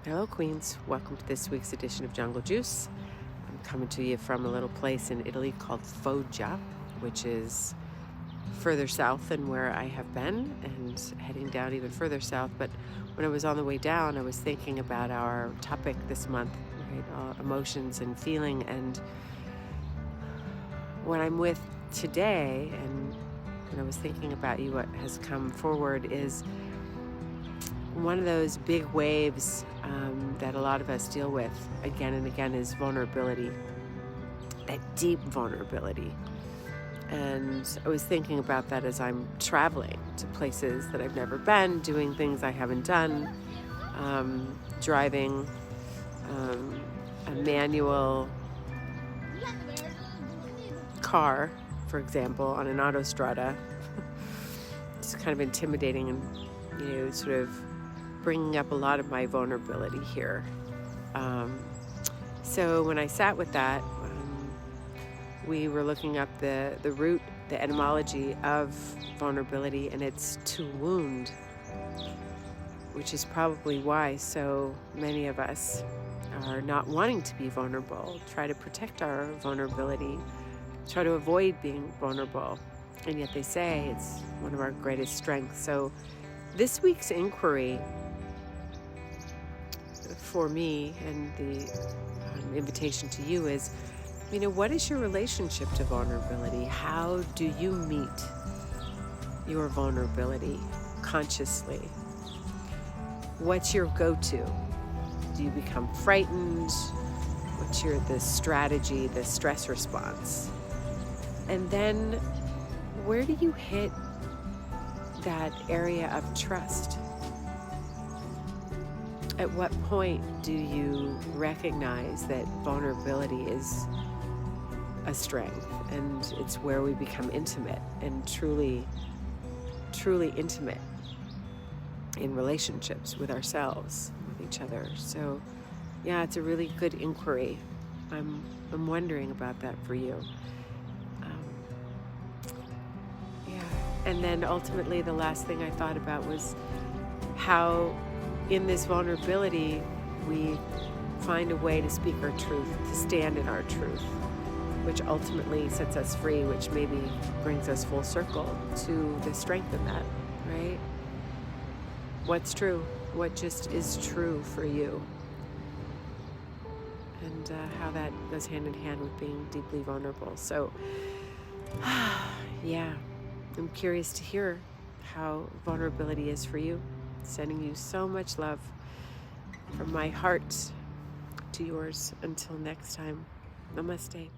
Hello, Queens. Welcome to this week's edition of Jungle Juice. I'm coming to you from a little place in Italy called Foggia, which is further south than where I have been and heading down even further south. But when I was on the way down, I was thinking about our topic this month, right? Emotions and feeling. And what I'm with today, and when I was thinking about you, what has come forward is one of those big waves that a lot of us deal with again and again is vulnerability, that deep vulnerability. And I was thinking about that as I'm traveling to places that I've never been, doing things I haven't done, driving a manual car, for example, on an autostrada. It's kind of intimidating and, sort of bringing up a lot of my vulnerability here. So when I sat with that, we were looking up the root, the etymology of vulnerability, and it's to wound, which is probably why so many of us are not wanting to be vulnerable, try to protect our vulnerability, try to avoid being vulnerable, and yet they say it's one of our greatest strengths. So this week's inquiry for me, and the invitation to you is, what is your relationship to vulnerability? How do you meet your vulnerability consciously? What's your go-to? Do you become frightened? What's the strategy, the stress response? And then where do you hit that area of trust? At what point do you recognize that vulnerability is a strength, and it's where we become intimate and truly, truly intimate in relationships with ourselves, with each other? So, yeah, it's a really good inquiry. I'm wondering about that for you. And then ultimately, the last thing I thought about was how in this vulnerability, we find a way to speak our truth, to stand in our truth, which ultimately sets us free, which maybe brings us full circle to the strength in that, right? What's true? What just is true for you? And how that goes hand in hand with being deeply vulnerable. So, yeah, I'm curious to hear how vulnerability is for you. Sending you so much love from my heart to yours. Until next time, namaste.